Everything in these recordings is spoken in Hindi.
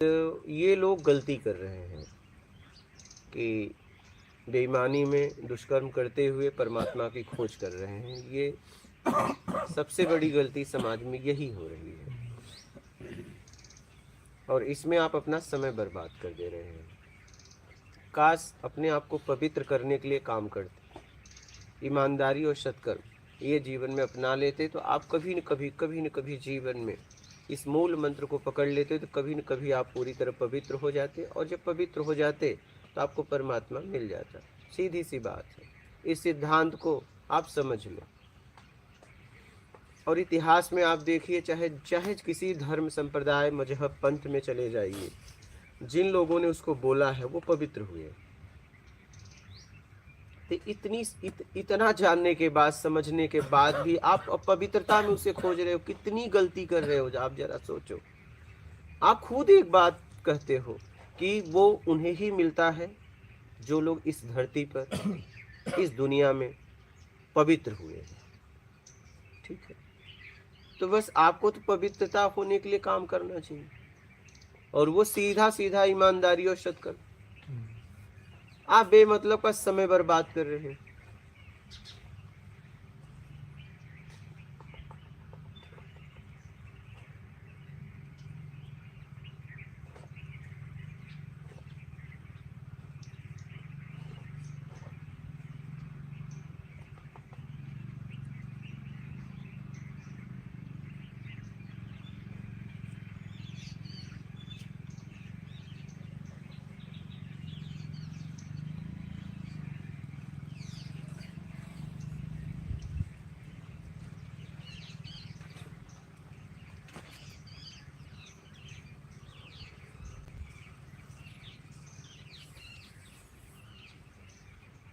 तो ये लोग गलती कर रहे हैं कि बेईमानी में दुष्कर्म करते हुए परमात्मा की खोज कर रहे हैं। ये सबसे बड़ी गलती समाज में यही हो रही है और इसमें आप अपना समय बर्बाद कर दे रहे हैं। काश अपने आप को पवित्र करने के लिए काम करते, ईमानदारी और सत्कर्म ये जीवन में अपना लेते तो आप कभी न कभी जीवन में इस मूल मंत्र को पकड़ लेते तो कभी न कभी आप पूरी तरह पवित्र हो जाते और जब पवित्र हो जाते तो आपको परमात्मा मिल जाता। सीधी सी बात है। इस सिद्धांत को आप समझ लो और इतिहास में आप देखिए, चाहे चाहे किसी धर्म संप्रदाय मजहब पंथ में चले जाइए, जिन लोगों ने उसको बोला है वो पवित्र हुए। तो इतना जानने के बाद, समझने के बाद भी आप अपवित्रता में उसे खोज रहे हो, कितनी गलती कर रहे हो। आप जरा सोचो। आप खुद एक बात कहते हो कि वो उन्हें ही मिलता है जो लोग इस धरती पर, इस दुनिया में पवित्र हुए हैं। ठीक है, तो बस आपको तो पवित्रता होने के लिए काम करना चाहिए और वो सीधा सीधा ईमानदारी और सत्कर्म। आप बेमतलब का समय बर्बाद कर रहे हैं।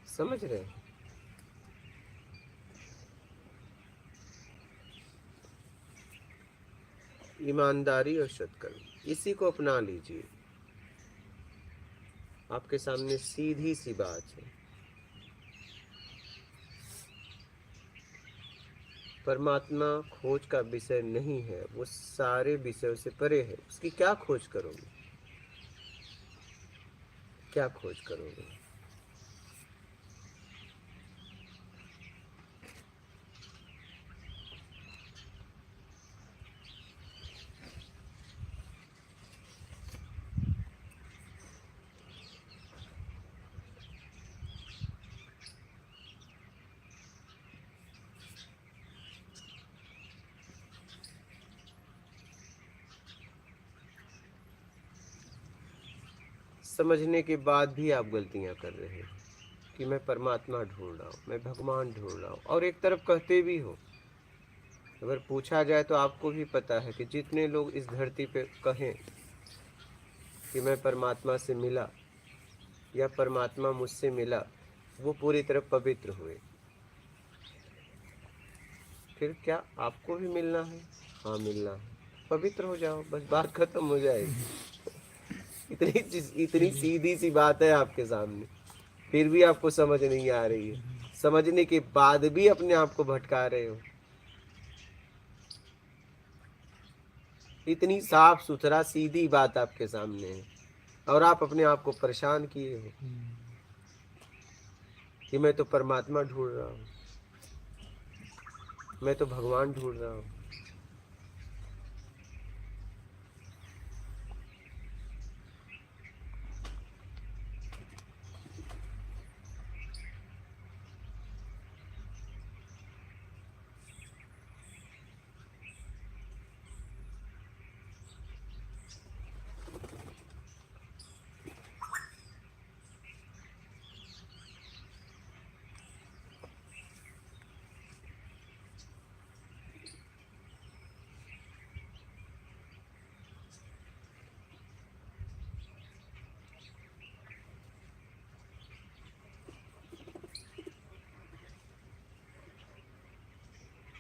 समझ रहे हैं? ईमानदारी और सत्कर्म, इसी को अपना लीजिए। आपके सामने सीधी सी बात है। परमात्मा खोज का विषय नहीं है, वो सारे विषयों से परे है। उसकी क्या खोज करोगे? क्या खोज करोगे? समझने के बाद भी आप गलतियां कर रहे हैं कि मैं परमात्मा ढूंढ रहा हूँ, मैं भगवान ढूंढ रहा हूँ, और एक तरफ कहते भी हो। अगर पूछा जाए तो आपको भी पता है कि जितने लोग इस धरती पे कहें कि मैं परमात्मा से मिला या परमात्मा मुझसे मिला, वो पूरी तरह पवित्र हुए। फिर क्या आपको भी मिलना है? हाँ, मिलना है। पवित्र हो जाओ, बस बात खत्म हो जाएगी। इतनी सीधी सी बात है आपके सामने, फिर भी आपको समझ नहीं आ रही है। समझने के बाद भी अपने आप को भटका रहे हो। इतनी साफ सुथरा सीधी बात आपके सामने है और आप अपने आप को परेशान किए हो कि मैं तो परमात्मा ढूंढ रहा हूँ, मैं तो भगवान ढूंढ रहा हूँ।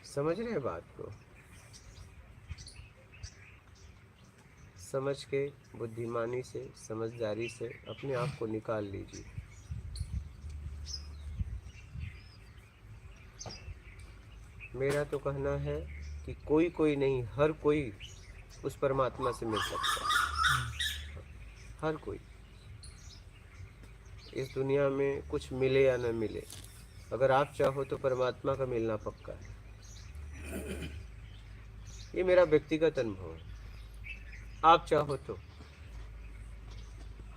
समझ रहे हैं बात को? समझ के, बुद्धिमानी से, समझदारी से अपने आप को निकाल लीजिए। मेरा तो कहना है कि कोई कोई नहीं, हर कोई उस परमात्मा से मिल सकता है। हर कोई इस दुनिया में कुछ मिले या न मिले, अगर आप चाहो तो परमात्मा का मिलना पक्का है। ये मेरा व्यक्तिगत अनुभव है। आप चाहो तो,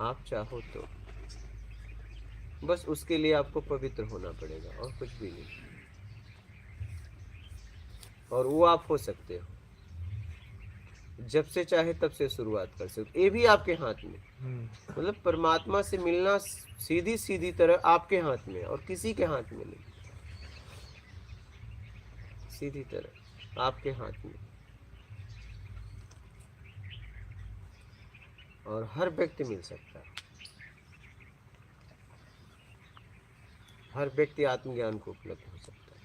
आप चाहो तो, बस उसके लिए आपको पवित्र होना पड़ेगा और कुछ भी नहीं। और वो आप हो सकते हो, जब से चाहे तब से शुरुआत कर सकते, ये भी आपके हाथ में। मतलब परमात्मा से मिलना सीधी सीधी तरह आपके हाथ में और किसी के हाथ में नहीं, सीधी तरह आपके हाथ में। और हर व्यक्ति मिल सकता है, हर व्यक्ति आत्मज्ञान को उपलब्ध हो सकता है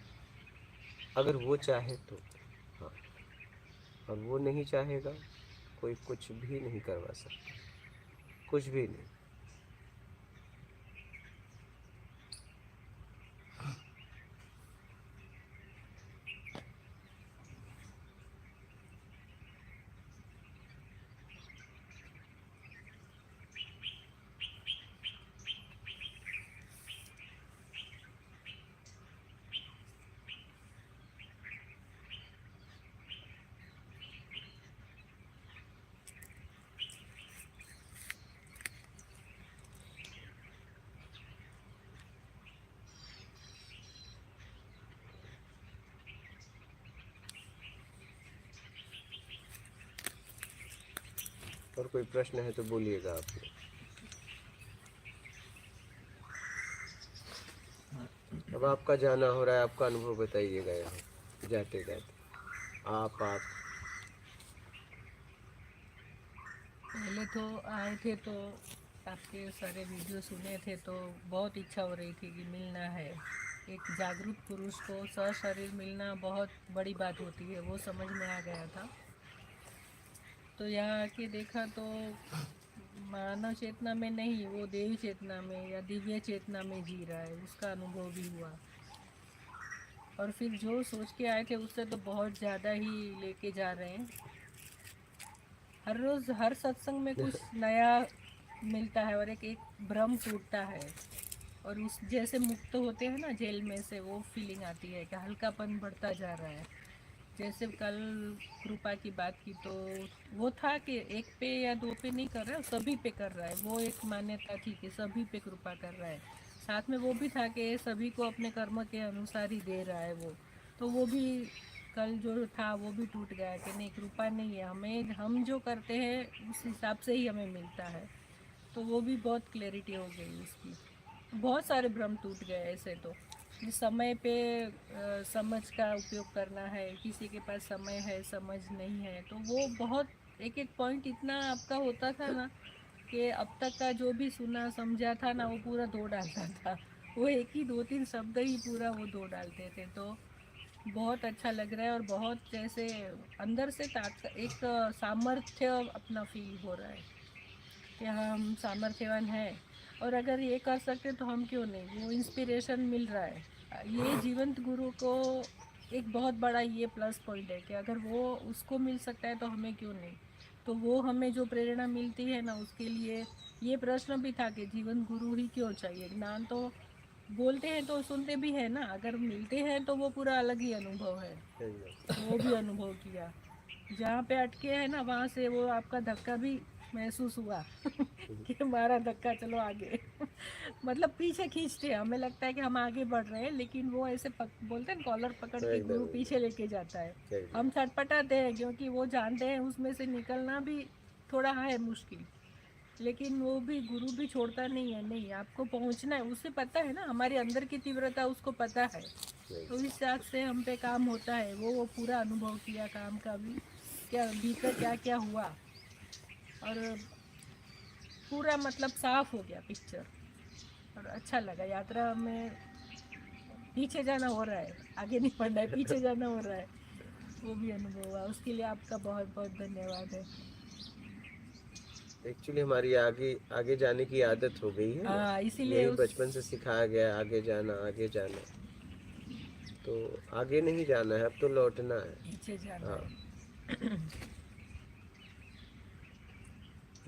अगर वो चाहे तो। हाँ, और वो नहीं चाहेगा, कोई कुछ भी नहीं करवा सकता, कुछ भी नहीं। और कोई प्रश्न है तो बोलिएगा आप। अब आपका जाना हो रहा है, आपका अनुभव बताइएगा यहाँ जाते जाते। आप पहले तो आए थे तो आपके सारे वीडियो सुने थे तो बहुत इच्छा हो रही थी कि मिलना है। एक जागरूक पुरुष को सशरीर मिलना बहुत बड़ी बात होती है, वो समझ में आ गया था। तो यहाँ आके देखा तो मानव चेतना में नहीं, वो देवी चेतना में या दिव्य चेतना में जी रहा है, उसका अनुभव भी हुआ। और फिर जो सोच के आए थे उससे तो बहुत ज़्यादा ही लेके जा रहे हैं। हर रोज़ हर सत्संग में कुछ नया मिलता है और एक एक भ्रम टूटता है। और उस जैसे मुक्त होते हैं ना जेल में से, वो फीलिंग आती है कि हल्कापन बढ़ता जा रहा है। जैसे कल कृपा की बात की तो वो था कि एक पे या दो पे नहीं कर रहा है, सभी पे कर रहा है। वो एक मान्यता थी कि सभी पे कृपा कर रहा है। साथ में वो भी था कि सभी को अपने कर्म के अनुसार ही दे रहा है वो। तो वो भी कल जो था वो भी टूट गया कि नहीं, कृपा नहीं है, हमें हम जो करते हैं उस हिसाब से ही हमें मिलता है। तो वो भी बहुत क्लैरिटी हो गई उसकी। बहुत सारे भ्रम टूट गए ऐसे तो। जिस समय पे समझ का उपयोग करना है, किसी के पास समय है समझ नहीं है, तो वो बहुत एक एक पॉइंट इतना आपका होता था ना कि अब तक का जो भी सुना समझा था ना वो पूरा धो डालता था। वो एक ही दो तीन शब्द ही पूरा वो धो डालते थे। तो बहुत अच्छा लग रहा है और बहुत जैसे अंदर से एक सामर्थ्य अपना फील हो रहा है कि हाँ हम सामर्थ्यवान हैं। और अगर ये कर सकते तो हम क्यों नहीं, वो इंस्पिरेशन मिल रहा है। ये जीवंत गुरु को एक बहुत बड़ा ये प्लस पॉइंट है कि अगर वो उसको मिल सकता है तो हमें क्यों नहीं। तो वो हमें जो प्रेरणा मिलती है ना, उसके लिए ये प्रश्न भी था कि जीवन गुरु ही क्यों चाहिए। ज्ञान तो बोलते हैं तो सुनते भी है ना, अगर मिलते हैं तो वो पूरा अलग ही अनुभव है। वो भी अनुभव किया। जहाँ पे अटके हैं ना वहाँ से वो आपका धक्का भी महसूस हुआ कि हमारा धक्का, चलो आगे। मतलब पीछे खींचते हैं, हमें लगता है कि हम आगे बढ़ रहे हैं, लेकिन वो ऐसे बोलते हैं कॉलर पकड़ के एकदम गुरु एकदम पीछे लेके जाता है। एकदम। हम छटपटाते हैं क्योंकि वो जानते हैं उसमें से निकलना भी थोड़ा है मुश्किल। लेकिन वो भी गुरु भी छोड़ता नहीं है, नहीं आपको पहुंचना है, उसे पता है ना हमारे अंदर की तीव्रता उसको पता है। तो इस हिसाब से हम पे काम होता है। वो पूरा अनुभव किया काम का भी, क्या भीतर क्या क्या हुआ। और पूरा मतलब साफ हो गया पिक्चर। और अच्छा लगा यात्रा में। पीछे जाना हो रहा है, आगे नहीं बढ़ना है, पीछे जाना हो रहा है। वो भी अनुभव हुआ, उसके लिए आपका बहुत बहुत धन्यवाद है। एक्चुअली हमारी आगे आगे जाने की आदत हो गई है ना, हाँ इसीलिए यही उस बचपन से सिखाया गया है, आगे जाना आगे जाना। तो आगे नहीं जाना है, अब तो लौटना है। पीछे जाना हाँ। है।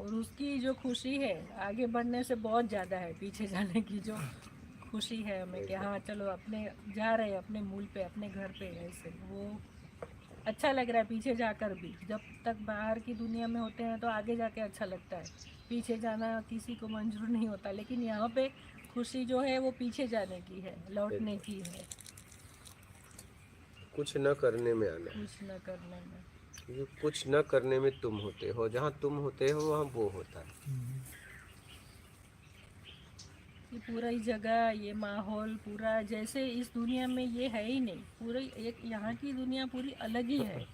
और उसकी जो खुशी है आगे बढ़ने से बहुत ज़्यादा है पीछे जाने की जो खुशी है हमें कि हाँ चलो अपने जा रहे हैं अपने मूल पे अपने घर पे, ऐसे वो अच्छा लग रहा है पीछे जाकर भी। जब तक बाहर की दुनिया में होते हैं तो आगे जाके अच्छा लगता है, पीछे जाना किसी को मंजूर नहीं होता, लेकिन यहाँ पे खुशी जो है वो पीछे जाने की है, लौटने की है, कुछ न करने में आना है, कुछ न करने में। क्योंकि कुछ न करने में तुम होते हो, जहाँ तुम होते हो वहाँ वो होता है। ये पूरा ही जगह, ये माहौल पूरा जैसे इस दुनिया में ये है ही नहीं, पूरी एक यहाँ की दुनिया पूरी अलग ही है,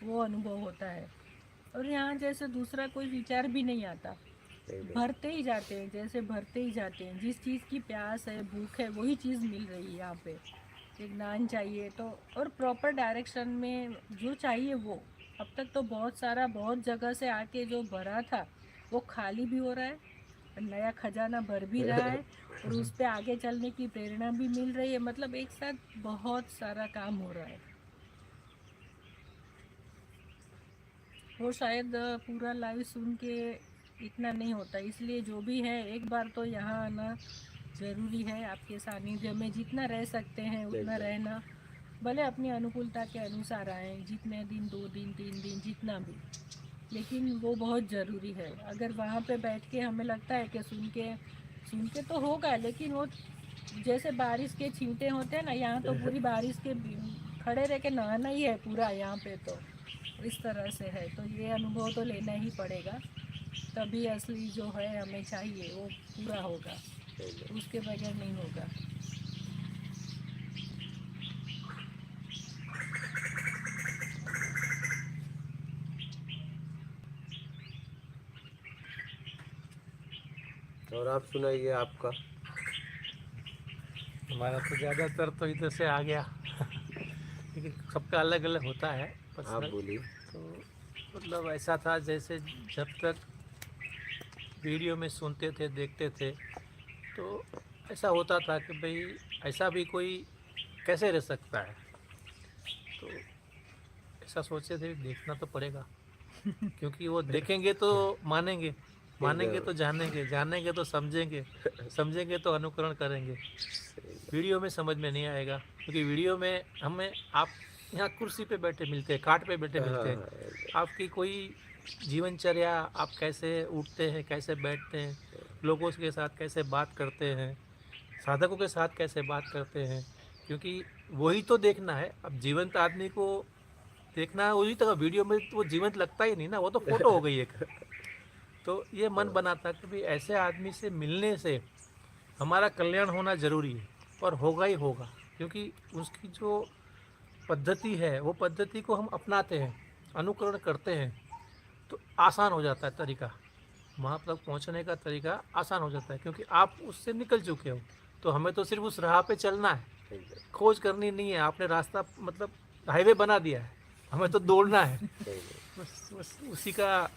वो अनुभव होता है। और यहाँ जैसे दूसरा कोई विचार भी नहीं आता, सही बात। भरते ही जाते हैं, जैसे भरते ही जाते हैं, जिस चीज़ की प्यास है भूख है वही चीज़ मिल रही है यहाँ पे। एक ज्ञान चाहिए तो, और प्रॉपर डायरेक्शन में जो चाहिए वो। अब तक तो बहुत सारा बहुत जगह से आके जो भरा था वो खाली भी हो रहा है, और नया खजाना भर भी रहा है, और उस पे आगे चलने की प्रेरणा भी मिल रही है। मतलब एक साथ बहुत सारा काम हो रहा है। वो शायद पूरा लाइव सुन के इतना नहीं होता, इसलिए जो भी है एक बार तो यहाँ आना ज़रूरी है। आपके सानिध्य में जितना रह सकते हैं उतना रहना, भले अपनी अनुकूलता के अनुसार आए, जितने दिन 2 दिन 3 दिन जितना भी, लेकिन वो बहुत ज़रूरी है। अगर वहाँ पे बैठ के हमें लगता है कि सुन के तो होगा, लेकिन वो जैसे बारिश के छींटे होते हैं ना, यहाँ तो पूरी बारिश के खड़े रह के नहाना ही है पूरा यहाँ पे, तो इस तरह से है। तो ये अनुभव तो लेना ही पड़ेगा, तभी असली जो है हमें चाहिए वो पूरा होगा, उसके बगैर नहीं होगा। और आप सुनाइए आपका। हमारा तो ज़्यादातर तो इधर से आ गया लेकिन सबका अलग अलग होता है आप पर्सनल। बोलिए। तो मतलब ऐसा था जैसे जब तक वीडियो में सुनते थे देखते थे तो ऐसा होता था कि भाई ऐसा भी कोई कैसे रह सकता है, तो ऐसा सोचते थे देखना तो पड़ेगा क्योंकि वो देखेंगे तो मानेंगे, मानेंगे तो जानेंगे, जानेंगे तो समझेंगे, समझेंगे तो अनुकरण करेंगे। वीडियो में समझ में नहीं आएगा क्योंकि वीडियो में हमें आप यहाँ कुर्सी पे बैठे मिलते हैं, खाट पे बैठे मिलते हैं, आपकी कोई जीवनचर्या, आप कैसे उठते हैं, कैसे बैठते हैं, लोगों के साथ कैसे बात करते हैं, साधकों के साथ कैसे बात करते हैं, क्योंकि वही तो देखना है। अब जीवंत आदमी को देखना है वही तो, वीडियो में तो वो जीवंत लगता ही नहीं ना, वो तो फोटो हो गई एक। तो ये मन बनाता कि भाई ऐसे आदमी से मिलने से हमारा कल्याण होना ज़रूरी है और होगा ही होगा, क्योंकि उसकी जो पद्धति है वो पद्धति को हम अपनाते हैं, अनुकरण करते हैं, तो आसान हो जाता है तरीका, वहाँ तक पहुँचने का तरीका आसान हो जाता है क्योंकि आप उससे निकल चुके हो। तो हमें तो सिर्फ उस राह पे चलना है, खोज करनी नहीं है। आपने रास्ता मतलब हाईवे बना दिया है, हमें तो दौड़ना है बस उसी का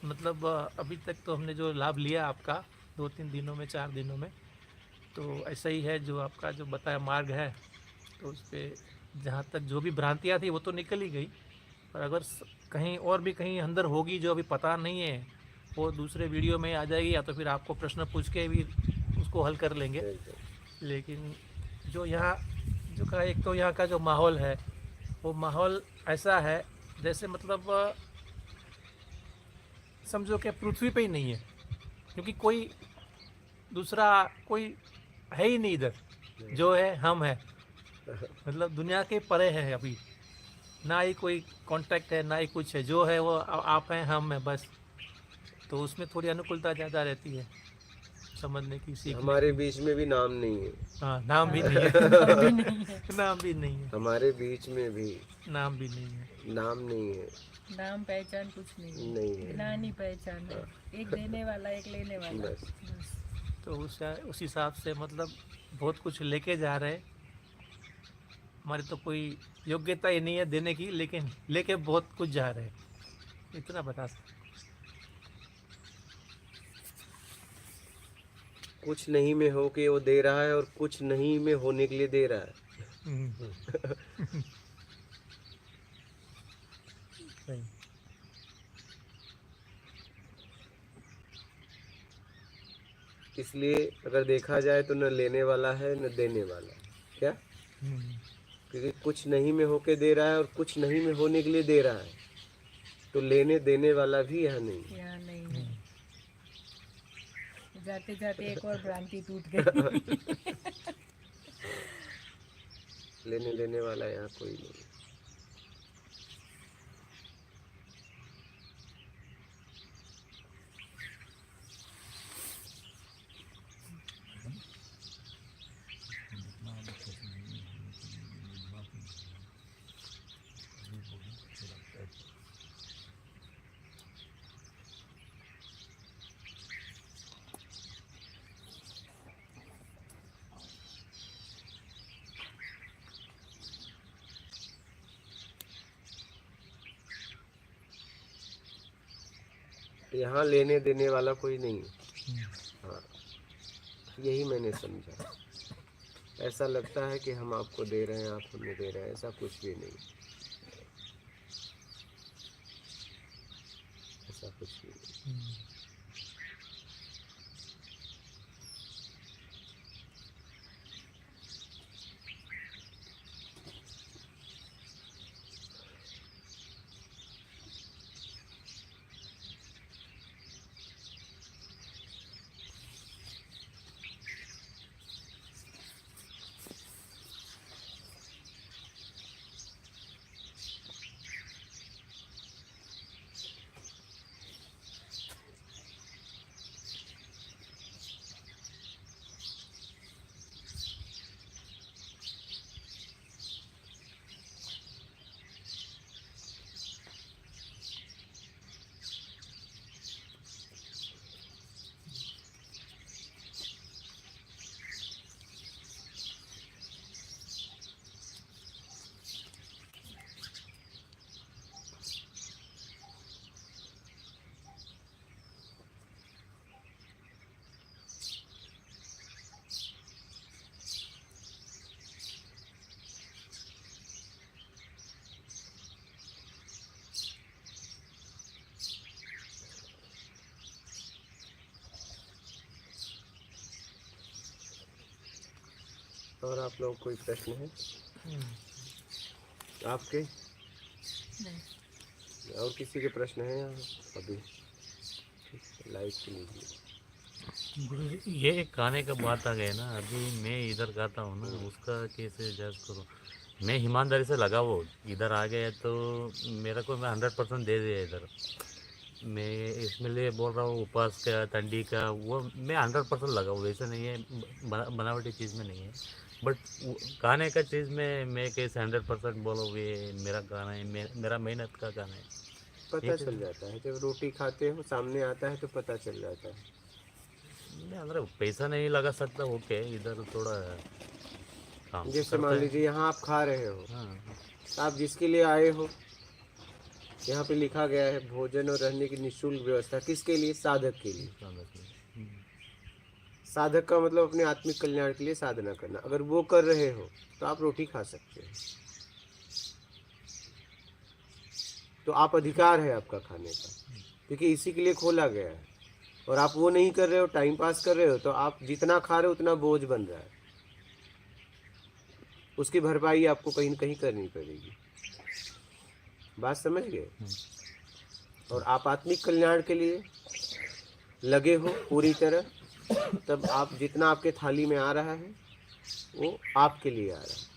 मतलब अभी तक तो हमने जो लाभ लिया आपका 2-3 दिनों में 4 दिनों में, तो ऐसा ही है जो आपका जो बताया मार्ग है, तो उस पर जहाँ तक जो भी भ्रांतियाँ थी वो तो निकल ही गई, पर अगर कहीं और भी कहीं अंदर होगी जो अभी पता नहीं है वो दूसरे वीडियो में आ जाएगी, या तो फिर आपको प्रश्न पूछ के भी उसको हल कर लेंगे। लेकिन जो यहाँ जो का एक तो यहाँ का जो माहौल है वो माहौल ऐसा है जैसे मतलब समझो कि पृथ्वी पे ही नहीं है, क्योंकि कोई दूसरा कोई है ही नहीं इधर, जो है हम है, मतलब दुनिया के परे है अभी, ना ही कोई कांटेक्ट है ना ही कुछ है, जो है वो आप हैं हम हैं बस। तो उसमें थोड़ी अनुकूलता ज़्यादा रहती है समझने की, सीखने हमारे की। बीच में भी नाम नहीं है। हाँ नाम भी नहीं है भी नहीं है, नाम भी नहीं है, हमारे बीच में भी नाम भी नहीं है, नाम नहीं है। नाम पहचान कुछ नहीं नहीं है। ज्ञान ही पहचान है, एक देने वाला एक लेने वाला बस। बस। तो उस हिसाब से मतलब बहुत कुछ लेके जा रहे हैं। हमारी तो कोई योग्यता ही नहीं है देने की, लेकिन लेके बहुत कुछ जा रहे हैं, इतना बता सकते। कुछ नहीं में हो के वो दे रहा है और कुछ नहीं में होने के लिए दे रहा है। सही। इसलिए अगर देखा जाए तो न लेने वाला है न देने वाला, क्या? क्योंकि कुछ नहीं में होके दे रहा है और कुछ नहीं में होने के लिए दे रहा है, तो लेने देने वाला भी यहाँ नहीं है। यहाँ नहीं है। जाते जाते एक और भ्रांति टूट गई। लेने देने वाला यहाँ कोई नहीं है। यहाँ लेने देने वाला कोई नहीं है। हाँ, यही मैंने समझा। ऐसा लगता है कि हम आपको दे रहे हैं, आप हमें दे रहे हैं, ऐसा कुछ भी नहीं, ऐसा कुछ भी नहीं। और आप लोग कोई प्रश्न है आपके? नहीं। और किसी के प्रश्न है यहाँ अभी? लाइट के लीजिए। गुरु जी, ये एक गाने का बात आ गया ना, अभी मैं इधर गाता हूँ ना, उसका कैसे जज करूँ? मैं ईमानदारी से लगा वो इधर आ गया तो मेरा को मैं 100% दे दिया इधर। मैं इसमें लिए बोल रहा हूँ उपवास का ठंडी का वो मैं 100% लगा हूँ, वैसे नहीं है बनावटी चीज़ में नहीं है, बट गाने का चीज़ में मैं कैसे 100% बोलो ये मेरा गाना है, मेरा मेहनत का गाना है। पता चल जाता है जब रोटी खाते हो, सामने आता है तो पता चल जाता है। मैं अंदर पैसा नहीं लगा सकता, ओके इधर थोड़ा काम जैसे मान करता है। लीजिए यहाँ आप खा रहे हो, हाँ तो आप जिसके लिए आए हो, यहाँ पे लिखा गया है भोजन और रहने की निःशुल्क व्यवस्था, किसके लिए? साधक के लिए। साधक का मतलब अपने आत्मिक कल्याण के लिए साधना करना। अगर वो कर रहे हो तो आप रोटी खा सकते हो, तो आप अधिकार है आपका खाने का, क्योंकि इसी के लिए खोला गया है। और आप वो नहीं कर रहे हो, टाइम पास कर रहे हो, तो आप जितना खा रहे हो उतना बोझ बन रहा है, उसकी भरपाई आपको कहीं न कहीं करनी पड़ेगी। बात समझ गए? और आप आत्मिक कल्याण के लिए लगे हो पूरी तरह, तब आप जितना आपके थाली में आ रहा है वो आपके लिए आ रहा है।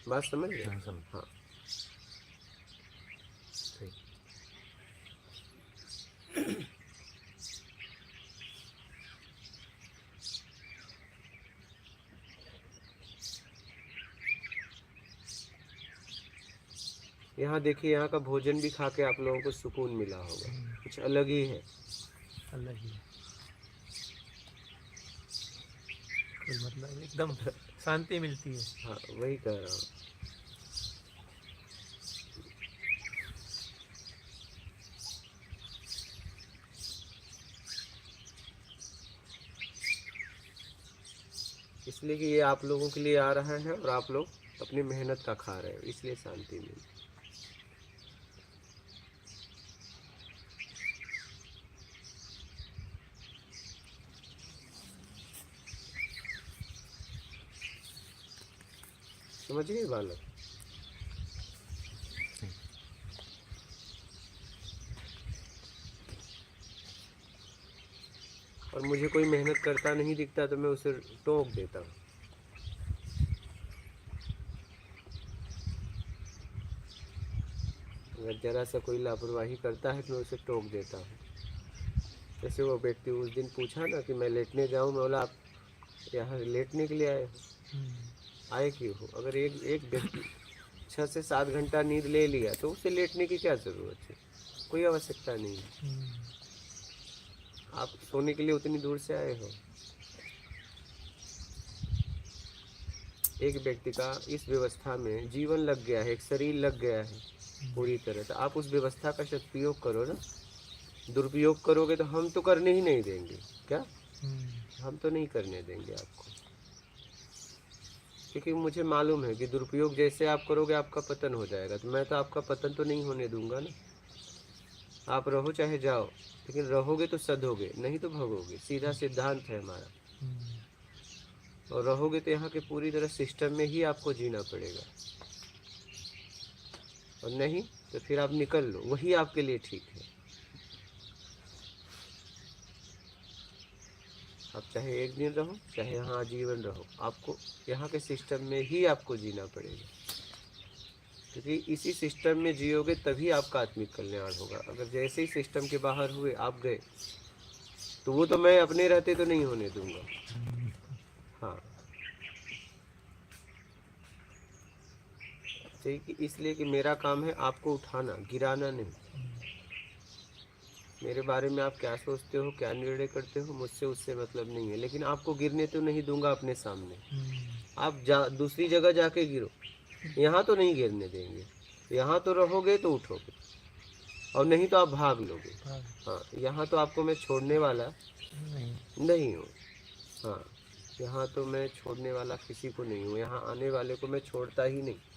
बात समझ गए? हाँ, समझ। हाँ। सही। यहाँ देखिए, यहाँ का भोजन भी खा के आप लोगों को सुकून मिला होगा, कुछ अलग ही है। अलग ही कोई मतलब एकदम शांति मिलती है। हाँ, वही कह रहा हूँ। इसलिए कि ये आप लोगों के लिए आ रहा है और आप लोग अपनी मेहनत का खा रहे हो, इसलिए शांति मिली। समझ गए बालक? और मुझे कोई मेहनत करता नहीं दिखता तो मैं उसे टोक देता हूँ। अगर जरा सा कोई लापरवाही करता है तो मैं उसे टोक देता हूँ। जैसे वो व्यक्ति उस दिन पूछा ना कि मैं लेटने जाऊँ, मैं बोला आप यहाँ लेटने के लिए आए हो? आए क्यों हो? अगर एक व्यक्ति 6 से 7 घंटा नींद ले लिया तो उसे लेटने की क्या ज़रूरत है? कोई आवश्यकता नहीं है। आप सोने के लिए उतनी दूर से आए हो। एक व्यक्ति का इस व्यवस्था में जीवन लग गया है, एक शरीर लग गया है पूरी तरह, तो आप उस व्यवस्था का सदुपयोग करो ना। दुरुपयोग करोगे तो हम तो करने ही नहीं देंगे। क्या? हम तो नहीं करने देंगे आपको, क्योंकि मुझे मालूम है कि दुरुपयोग जैसे आप करोगे आपका पतन हो जाएगा। तो मैं तो आपका पतन तो नहीं होने दूंगा ना। आप रहो चाहे जाओ, लेकिन रहोगे तो सधोगे, नहीं तो भगोगे। सीधा सिद्धांत है हमारा। और रहोगे तो यहाँ के पूरी तरह सिस्टम में ही आपको जीना पड़ेगा, और नहीं तो फिर आप निकल लो, वही आपके लिए ठीक है। आप चाहे एक दिन रहो चाहे यहाँ आजीवन रहो, आपको यहाँ के सिस्टम में ही आपको जीना पड़ेगा, क्योंकि इसी सिस्टम में जियोगे तभी आपका आत्मिक कल्याण होगा। अगर जैसे ही सिस्टम के बाहर हुए आप गए तो वो तो मैं अपने रहते तो नहीं होने दूंगा। हाँ, ठीक, इसलिए कि मेरा काम है आपको उठाना, गिराना नहीं। मेरे बारे में आप क्या सोचते हो, क्या निर्णय करते हो, मुझसे उससे मतलब नहीं है, लेकिन आपको गिरने तो नहीं दूंगा अपने सामने। आप दूसरी जगह जाके गिरो, यहाँ तो नहीं गिरने देंगे। यहाँ तो रहोगे तो उठोगे, और नहीं तो आप भाग लोगे। हाँ, यहाँ तो आपको मैं छोड़ने वाला नहीं हूँ। हाँ, यहाँ तो मैं छोड़ने वाला किसी को नहीं हूँ। यहाँ आने वाले को मैं छोड़ता ही नहीं।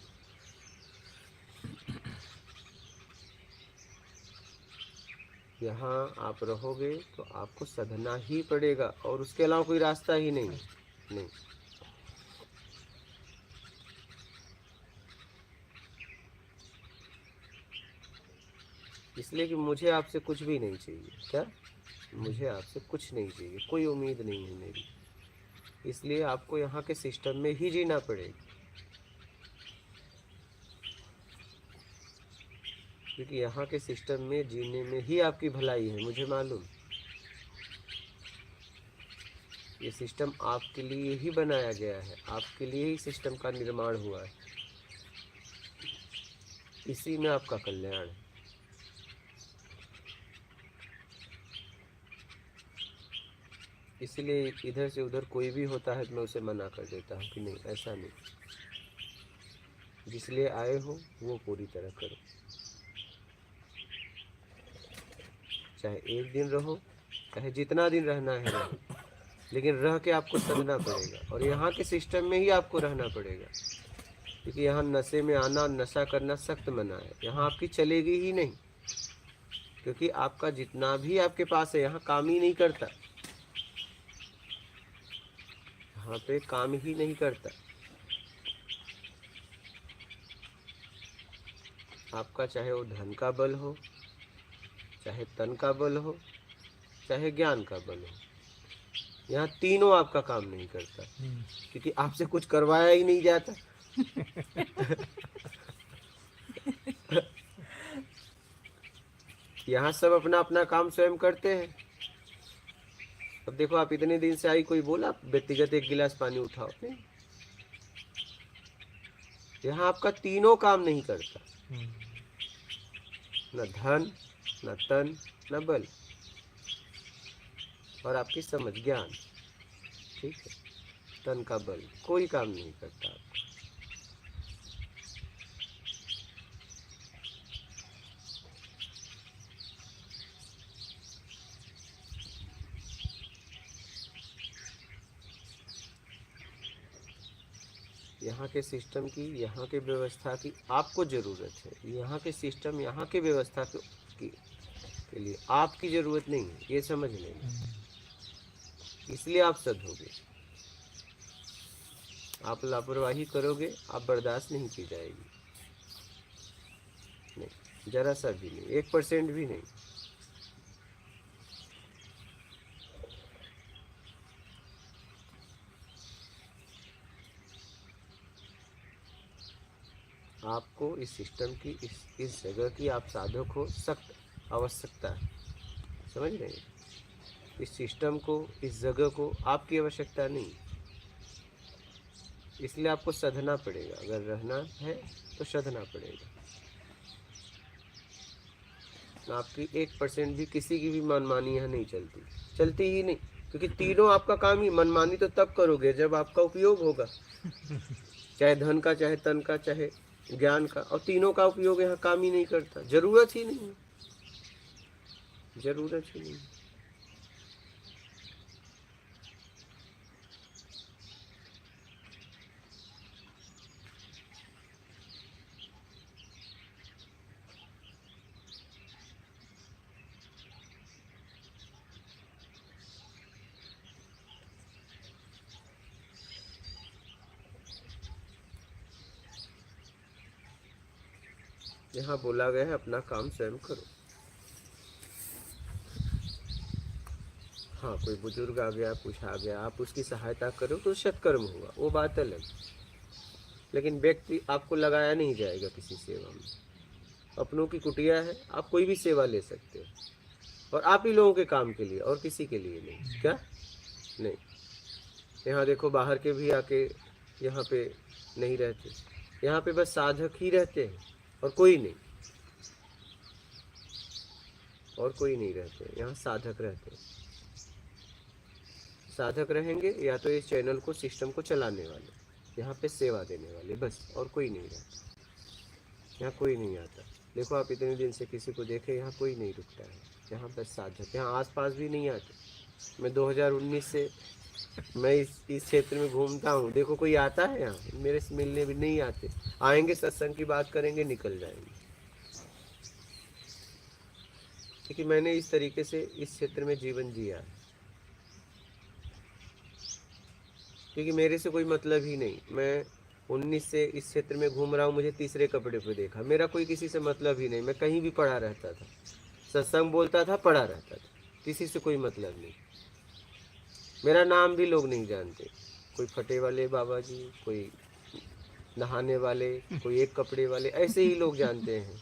यहाँ आप रहोगे तो आपको सधना ही पड़ेगा, और उसके अलावा कोई रास्ता ही नहीं। नहीं, इसलिए कि मुझे आपसे कुछ भी नहीं चाहिए। क्या? मुझे आपसे कुछ नहीं चाहिए, कोई उम्मीद नहीं है मेरी। इसलिए आपको यहाँ के सिस्टम में ही जीना पड़ेगा, क्योंकि यहाँ के सिस्टम में जीने में ही आपकी भलाई है। मुझे मालूम, ये सिस्टम आपके लिए ही बनाया गया है, आपके लिए ही सिस्टम का निर्माण हुआ है। इसी में आपका कल्याण है। इसलिए इधर से उधर कोई भी होता है तो मैं उसे मना कर देता हूँ कि नहीं, ऐसा नहीं। जिसलिए आए हो वो पूरी तरह करो। चाहे एक दिन रहो, चाहे जितना दिन रहना है रहो, लेकिन रह के आपको सधना पड़ेगा, और यहाँ के सिस्टम में ही आपको रहना पड़ेगा। क्योंकि यहाँ नशे में आना, नशा करना सख्त मना है। यहाँ आपकी चलेगी ही नहीं, क्योंकि आपका जितना भी आपके पास है यहाँ काम ही नहीं करता। यहाँ पे काम ही नहीं करता। आपका चाहे वो धन का बल हो, चाहे तन का बल हो, चाहे ज्ञान का बल हो, यहाँ तीनों आपका काम नहीं करता, क्योंकि आपसे कुछ करवाया ही नहीं जाता। यहाँ सब अपना अपना काम स्वयं करते हैं। अब देखो, आप इतने दिन से आई, कोई बोला व्यक्तिगत एक गिलास पानी उठाओ? नहीं। यहाँ आपका तीनों काम नहीं करता, न धन, न तन, न बल, और आपकी समझ, ज्ञान। ठीक है, तन का बल कोई काम नहीं करता आपका। यहाँ के सिस्टम की, यहाँ के व्यवस्था की आपको ज़रूरत है। यहाँ के सिस्टम, यहाँ के व्यवस्था के लिए आपकी ज़रूरत नहीं है, ये समझ लें। इसलिए आप सधोगे। आप लापरवाही करोगे, आप बर्दाश्त नहीं की जाएगी, नहीं, जरा सा भी नहीं, 1% भी नहीं। आपको इस सिस्टम की, इस जगह की आप साधक हो, सख्त आवश्यकता है, समझ रहे हैं? इस सिस्टम को, इस जगह को आपकी आवश्यकता नहीं, इसलिए आपको सधना पड़ेगा। अगर रहना है तो सधना पड़ेगा। आपकी 1% भी, किसी की भी मनमानी यहाँ नहीं चलती, चलती ही नहीं, क्योंकि तीनों आपका काम ही, मनमानी तो तब करोगे जब आपका उपयोग होगा, चाहे धन का, चाहे तन का, चाहे ज्ञान का, और तीनों का उपयोग यहाँ काम ही नहीं करता, जरूरत ही नहीं है, जरूरत ही नहीं। यहाँ बोला गया है अपना काम स्वयं करो। हाँ, कोई बुजुर्ग आ गया, कुछ आ गया, आप उसकी सहायता करो तो सत्कर्म होगा, वो बात अलग। लेकिन व्यक्ति आपको लगाया नहीं जाएगा किसी सेवा में। अपनों की कुटिया है, आप कोई भी सेवा ले सकते हो, और आप ही लोगों के काम के लिए, और किसी के लिए नहीं। क्या नहीं? यहाँ देखो, बाहर के भी आके यहाँ पे नहीं रहते, यहाँ पे बस साधक ही रहते हैं, और कोई नहीं, और कोई नहीं रहते, यहाँ साधक रहते हैं। साधक रहेंगे या तो इस चैनल को, सिस्टम को चलाने वाले, यहाँ पे सेवा देने वाले, बस, और कोई नहीं रहता, यहाँ कोई नहीं आता। देखो, आप इतने दिन से किसी को देखे, यहाँ कोई नहीं रुकता है, यहाँ बस साधक, यहाँ आसपास भी नहीं आते। मैं 2019 से मैं इस क्षेत्र में घूमता हूँ, देखो कोई आता है यहाँ मेरे से मिलने? भी नहीं आते। आएंगे, सत्संग की बात करेंगे, निकल जाएंगे। क्योंकि मैंने इस तरीके से इस क्षेत्र में जीवन जिया है, क्योंकि मेरे से कोई मतलब ही नहीं। मैं 19 से इस क्षेत्र में घूम रहा हूँ, मुझे तीसरे कपड़े पे देखा, मेरा कोई किसी से मतलब ही नहीं। मैं कहीं भी पड़ा रहता था, सत्संग बोलता था, पड़ा रहता था, किसी से कोई मतलब नहीं। मेरा नाम भी लोग नहीं जानते, कोई फटे वाले बाबा जी, कोई नहाने वाले, कोई एक कपड़े वाले, ऐसे ही लोग जानते हैं।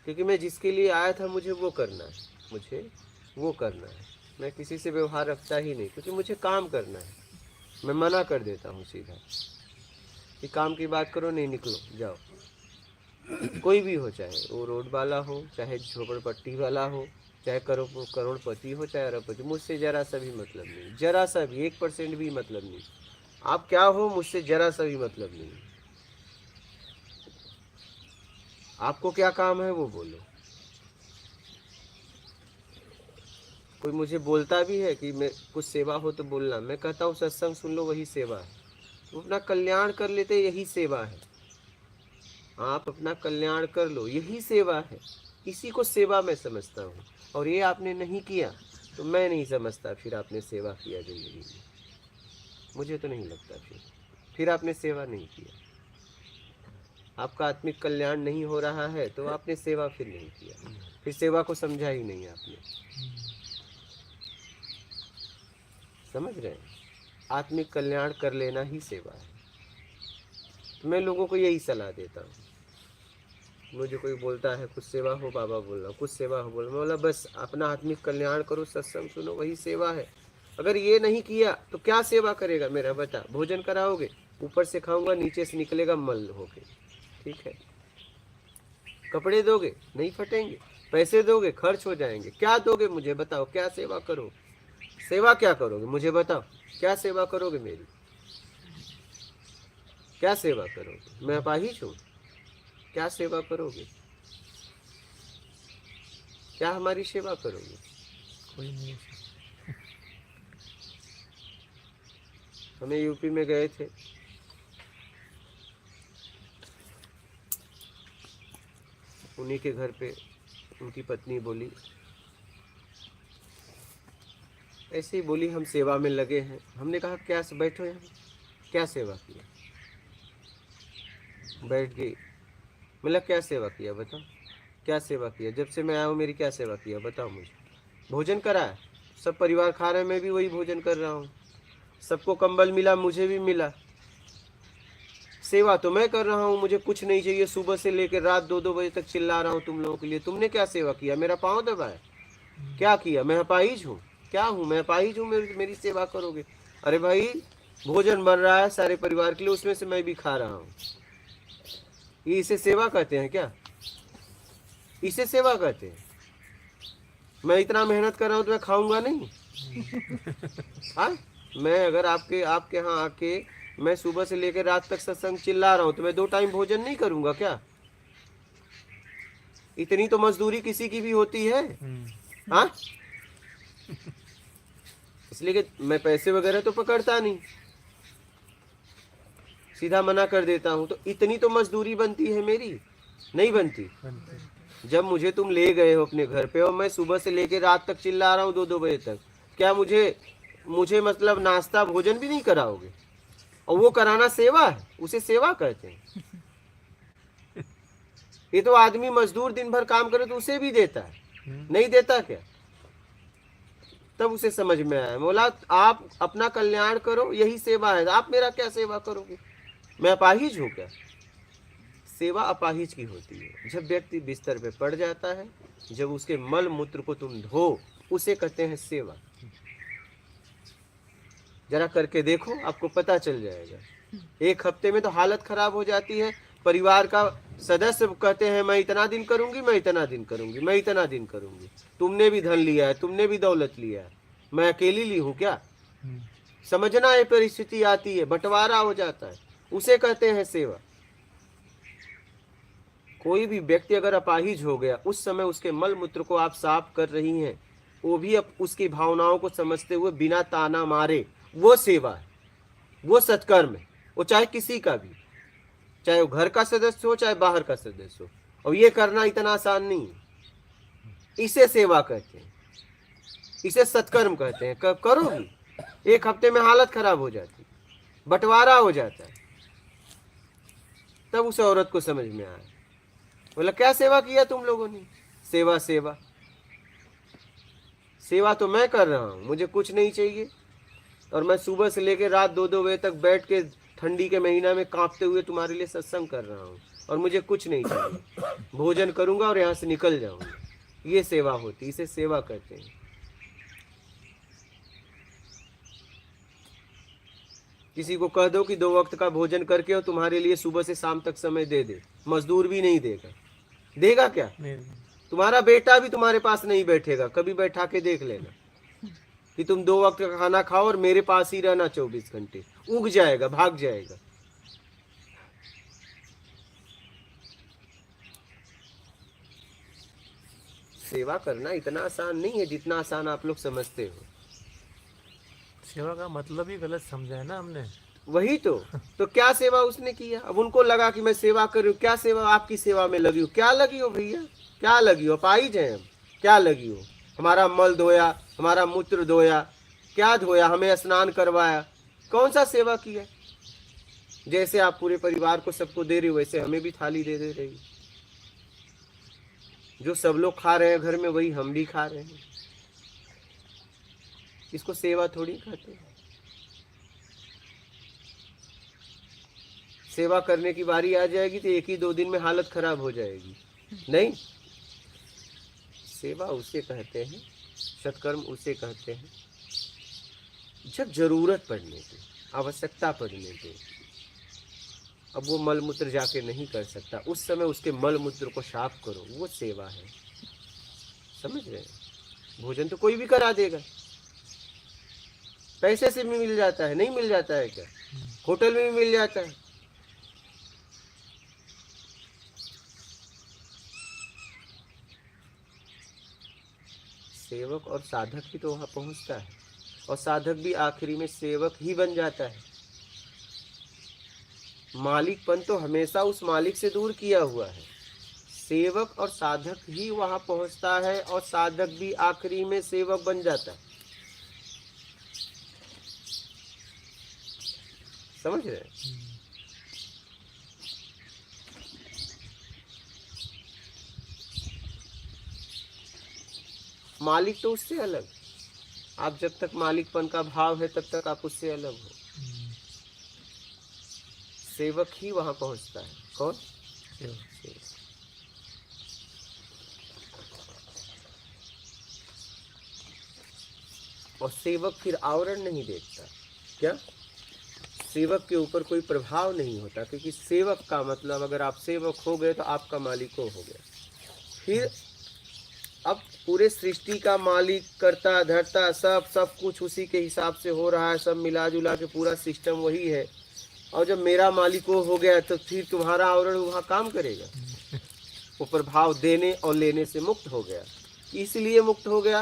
क्योंकि मैं जिसके लिए आया था, मुझे वो करना है, मुझे वो करना है। मैं किसी से व्यवहार रखता ही नहीं, क्योंकि मुझे काम करना है। मैं मना कर देता हूँ सीधा कि काम की बात करो, नहीं, निकलो, जाओ। कोई भी हो, चाहे वो रोड वाला हो, चाहे झोपड़पट्टी वाला हो, चाहे करोड़पति हो, चाहे अरबपति, मुझसे जरा सा भी मतलब नहीं, जरा सा भी, 1% भी मतलब नहीं। आप क्या हो, मुझसे जरा सा भी मतलब नहीं। आपको क्या काम है वो बोलो। कोई मुझे बोलता भी है कि मैं कुछ सेवा हो तो बोलना, मैं कहता हूँ सत्संग सुन लो, वही सेवा है। वो अपना कल्याण कर लेते, यही सेवा है। आप अपना कल्याण कर लो, यही सेवा है। इसी को सेवा मैं समझता हूँ, और ये आपने नहीं किया तो मैं नहीं समझता फिर आपने सेवा किया जिंदगी में। मुझे तो नहीं लगता फिर आपने सेवा नहीं किया। आपका आत्मिक कल्याण नहीं हो रहा है तो आपने सेवा फिर नहीं किया, फिर सेवा को समझा ही नहीं आपने। समझ रहे हैं? आत्मिक कल्याण कर लेना ही सेवा है। तो मैं लोगों को यही सलाह देता हूँ। मुझे कोई बोलता है कुछ सेवा हो बाबा, बोल रहा हूँ कुछ सेवा हो, बोल, मैं बोला बस अपना आत्मिक कल्याण करो, सत्संग सुनो, वही सेवा है। अगर ये नहीं किया तो क्या सेवा करेगा मेरा? बता। भोजन कराओगे, ऊपर से खाऊंगा, नीचे से निकलेगा मल होके, ठीक है। कपड़े दोगे, नहीं फटेंगे। पैसे दोगे, खर्च हो जाएंगे। क्या दोगे मुझे बताओ, क्या सेवा करो? सेवा क्या करोगे मुझे बताओ, क्या सेवा करोगे मेरी? क्या सेवा करोगे? मैं अपाहिज हूँ, क्या सेवा करोगे? क्या हमारी सेवा करोगे? कोई नहीं। हमें यूपी में गए थे, उन्हीं के घर पे उनकी पत्नी बोली ऐसे ही बोली हम सेवा में लगे हैं। हमने कहा क्या, बैठो यहाँ, क्या सेवा किया? बैठ गई। मतलब क्या सेवा किया बताओ, क्या सेवा किया? जब से मैं आया हूँ मेरी क्या सेवा किया बताओ मुझे? भोजन कराया, सब परिवार खा रहे हैं, मैं भी वही भोजन कर रहा हूँ। सबको कंबल मिला, मुझे भी मिला। सेवा तो मैं कर रहा हूँ, मुझे कुछ नहीं चाहिए। सुबह से लेकर रात 2-2 बजे तक चिल्ला रहा हूँ तुम लोगों के लिए। तुमने क्या सेवा किया? मेरा पाँव दबाया? क्या किया? मैं अपाहिज हूँ? क्या हूँ मैं? अपाहिज हूँ? मेरी सेवा करोगे? अरे भाई, भोजन बन रहा है सारे परिवार के लिए, उसमें से मैं भी खा रहा हूँ। ये इसे सेवा कहते हैं क्या? इसे सेवा कहते हैं? मैं इतना मेहनत कर रहा हूँ तो मैं खाऊंगा नहीं? हाँ, मैं अगर आपके यहाँ आके मैं सुबह से लेकर रात तक सत्संग चिल्ला रहा हूँ तो मैं 2 टाइम भोजन नहीं करूंगा क्या? इतनी तो मजदूरी किसी की भी होती है। हाँ, इसलिए कि मैं पैसे वगैरह तो पकड़ता नहीं, सीधा मना कर देता हूँ। तो इतनी तो मजदूरी बनती है मेरी, नहीं बनती? जब मुझे तुम ले गए हो अपने घर पे और मैं सुबह से लेके रात तक चिल्ला रहा हूँ 2-2 बजे तक, क्या मुझे मतलब नाश्ता भोजन भी नहीं कराओगे? और वो कराना सेवा है? उसे सेवा कहते हैं? ये तो आदमी मजदूर दिन भर काम करे तो उसे भी देता है, नहीं देता क्या? तब उसे समझ में आया। बोला आप अपना कल्याण करो, यही सेवा है। आप मेरा क्या सेवा करोगे? मैं अपाहिज हूँ क्या? सेवा अपाहिज की होती है जब व्यक्ति बिस्तर पे पड़ जाता है, जब उसके मल मूत्र को तुम धो, उसे कहते हैं सेवा। जरा करके देखो, आपको पता चल जाएगा। 1 हफ्ते में तो हालत खराब हो जाती है। परिवार का सदस्य कहते हैं मैं इतना दिन करूंगी, मैं इतना दिन करूंगी, मैं इतना दिन करूंगी। तुमने भी धन लिया है, तुमने भी दौलत लिया है, मैं अकेली ली हूँ क्या? समझना, ये परिस्थिति आती है, बंटवारा हो जाता है, उसे कहते हैं सेवा। कोई भी व्यक्ति अगर अपाहिज हो गया, उस समय उसके मल मूत्र को आप साफ कर रही हैं, वो भी अब उसकी भावनाओं को समझते हुए बिना ताना मारे, वो सेवा है, वो सत्कर्म है। वो चाहे किसी का भी, चाहे वो घर का सदस्य हो चाहे बाहर का सदस्य हो। और ये करना इतना आसान नहीं है। इसे सेवा कहते हैं, इसे सत्कर्म कहते हैं। कब करोगी? 1 हफ्ते में हालत खराब हो जाती, बंटवारा हो जाता है। तब उस औरत को समझ में आया। बोला क्या सेवा किया तुम लोगों ने? सेवा सेवा सेवा तो मैं कर रहा हूँ, मुझे कुछ नहीं चाहिए। और मैं सुबह से लेकर रात 2-2 बजे तक बैठ के ठंडी के महीना में कांपते हुए तुम्हारे लिए सत्संग कर रहा हूँ, और मुझे कुछ नहीं चाहिए। भोजन करूंगा और यहाँ से निकल जाऊंगा। ये सेवा होती, इसे सेवा कहते हैं। किसी को कह दो कि 2 वक्त का भोजन करके और तुम्हारे लिए सुबह से शाम तक समय दे दे, मजदूर भी नहीं देगा। देगा क्या? तुम्हारा बेटा भी तुम्हारे पास नहीं बैठेगा। कभी बैठा के देख लेना कि तुम 2 वक्त का खाना खाओ और मेरे पास ही रहना 24 घंटे। उग जाएगा, भाग जाएगा। सेवा करना इतना आसान नहीं है जितना आसान आप लोग समझते हो। सेवा का मतलब ही गलत समझा है ना हमने। वही तो क्या सेवा उसने किया? अब उनको लगा कि मैं सेवा कर रही हूँ। क्या सेवा? आपकी सेवा में लगी हो? क्या लगी हो भैया? क्या लगी हो? अपाहिज हैं हम, क्या लगी हो? हमारा मल धोया, हमारा मूत्र धोया, क्या धोया? हमें स्नान करवाया, कौन सा सेवा किया? जैसे आप पूरे परिवार को सबको दे रही हो, वैसे हमें भी थाली दे दे रही। जो सब लोग खा रहे हैं घर में, वही हम भी खा रहे हैं। इसको सेवा थोड़ी कहते हैं। सेवा करने की बारी आ जाएगी तो 1 ही 2 दिन में हालत खराब हो जाएगी। नहीं, सेवा उसे कहते हैं, सत्कर्म उसे कहते हैं जब जरूरत पड़ने पे, आवश्यकता पड़ने पे। अब वो मल मूत्र जाके नहीं कर सकता, उस समय उसके मल मूत्र को साफ करो, वो सेवा है। समझ रहे हैं? भोजन तो कोई भी करा देगा, पैसे से भी मिल जाता है, नहीं मिल जाता है क्या? होटल में भी मिल जाता है। सेवक और साधक ही तो वहां पहुंचता है, और साधक भी आखिरी में सेवक ही बन जाता है। मालिकपन तो हमेशा उस मालिक से दूर किया हुआ है। सेवक और साधक ही वहां पहुंचता है, और साधक भी आखिरी में सेवक बन जाता है। समझ रहे हैं? मालिक तो उससे अलग, आप जब तक मालिकपन का भाव है तब तक आप उससे अलग हो। सेवक ही वहां पहुंचता है। कौन? सेवक। और सेवक फिर आवरण नहीं देखता। क्या? सेवक के ऊपर कोई प्रभाव नहीं होता, क्योंकि सेवक का मतलब, अगर आप सेवक हो गए तो आपका मालिक हो गया। फिर अब पूरे सृष्टि का मालिक, करता धरता सब कुछ उसी के हिसाब से हो रहा है, सब मिला जुला के पूरा सिस्टम वही है। और जब मेरा मालिक हो गया तो फिर तुम्हारा आवरण वहाँ काम करेगा। वो प्रभाव देने और लेने से मुक्त हो गया। इसलिए मुक्त हो गया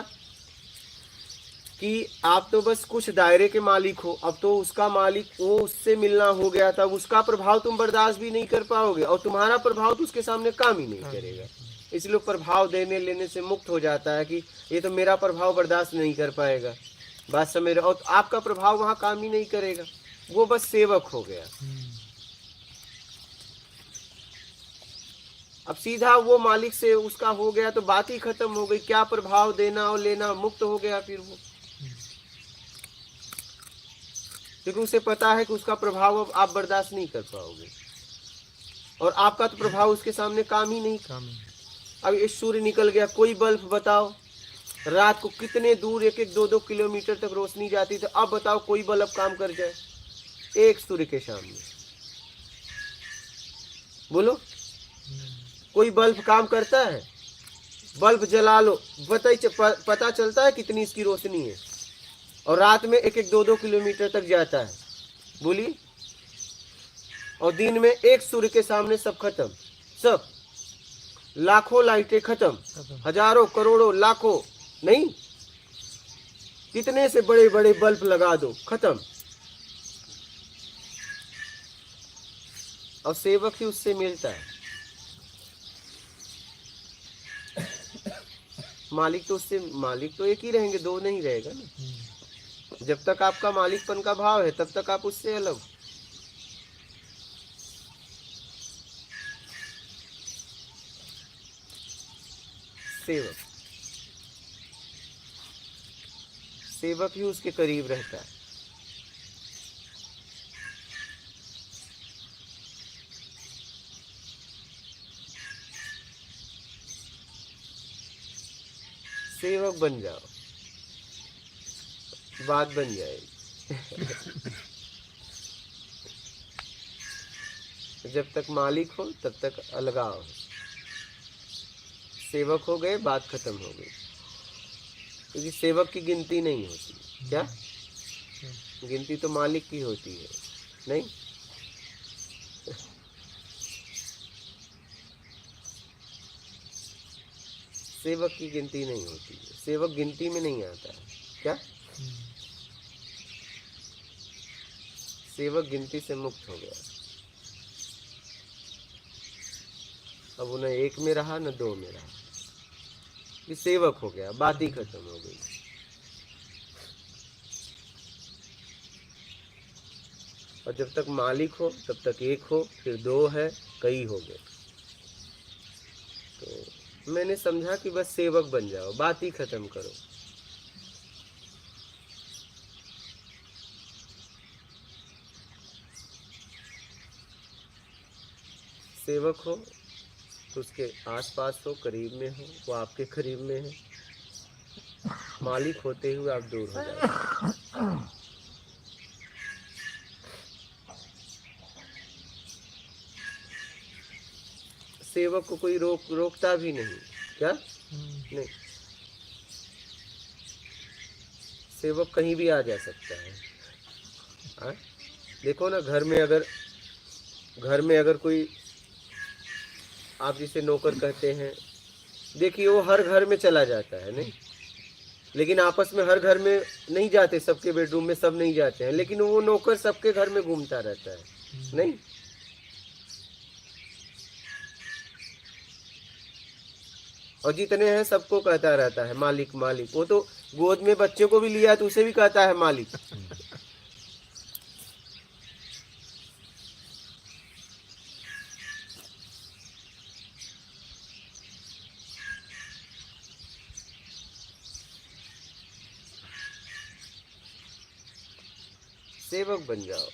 कि आप तो बस कुछ दायरे के मालिक हो, अब तो उसका मालिक, वो उससे मिलना हो गया, तब उसका प्रभाव तुम बर्दाश्त भी नहीं कर पाओगे और तुम्हारा प्रभाव तो उसके सामने काम ही नहीं करेगा। इसलिए प्रभाव देने लेने से मुक्त हो जाता है कि ये तो मेरा प्रभाव बर्दाश्त नहीं कर पाएगा, बात समझ रहे हो? और आपका प्रभाव वहाँ काम ही नहीं करेगा, वो बस सेवक हो गया। अब सीधा वो मालिक से उसका हो गया तो बात ही खत्म हो गई। क्या प्रभाव देना और लेना, मुक्त हो गया फिर वो, क्योंकि उसे पता है कि उसका प्रभाव अब आप बर्दाश्त नहीं कर पाओगे और आपका तो प्रभाव उसके सामने काम ही नहीं। अब ये सूर्य निकल गया, कोई बल्ब बताओ रात को कितने दूर 1-2 किलोमीटर तक रोशनी जाती थी, अब बताओ कोई बल्ब काम कर जाए एक सूर्य के सामने? बोलो, कोई बल्ब काम करता है? बल्ब जला लो, पता चलता है कितनी इसकी रोशनी है, और रात में 1-2 किलोमीटर तक जाता है। बोलिए, और दिन में एक सूर्य के सामने सब खत्म, सब लाखों लाइटें खत्म, हजारों करोड़ों लाखों नहीं, कितने से बड़े बड़े बल्ब लगा दो, खत्म। और सेवक ही उससे मिलता है। मालिक तो उससे, मालिक तो एक ही रहेंगे, दो नहीं रहेगा ना। जब तक आपका मालिकपन का भाव है तब तक आप उससे अलग हो। सेवक, सेवक ही उसके करीब रहता है। सेवक बन जाओ, बात बन जाएगी। जब तक मालिक हो तब तक अलगाव हो, सेवक हो गए बात खत्म हो गई, क्योंकि सेवक की गिनती नहीं होती। क्या गिनती तो मालिक की होती है, नहीं? सेवक की गिनती नहीं होती है, सेवक गिनती में नहीं आता है। क्या? सेवक गिनती से मुक्त हो गया, अब वो न एक में रहा न दो में रहा, ये सेवक हो गया, बात ही खत्म हो गई। और जब तक मालिक हो तब तक एक हो, फिर दो है, कई हो गए। तो मैंने समझा कि बस सेवक बन जाओ, बात ही खत्म करो। सेवक हो तो उसके आसपास हो, करीब में हो, वो आपके करीब में है। मालिक होते हुए आप दूर हो जाते। सेवक को कोई रोकता भी नहीं। क्या? नहीं, सेवक कहीं भी आ जा सकता है। देखो ना, घर में अगर कोई, आप जिसे नौकर कहते हैं, देखिए वो हर घर में चला जाता है, नहीं? लेकिन आपस में हर घर में नहीं जाते, सबके बेडरूम में सब नहीं जाते हैं, लेकिन वो नौकर सबके घर में घूमता रहता है, नहीं? और जितने हैं सबको कहता रहता है मालिक मालिक। वो तो गोद में बच्चे को भी लिया तो उसे भी कहता है मालिक। सेवक बन जाओ।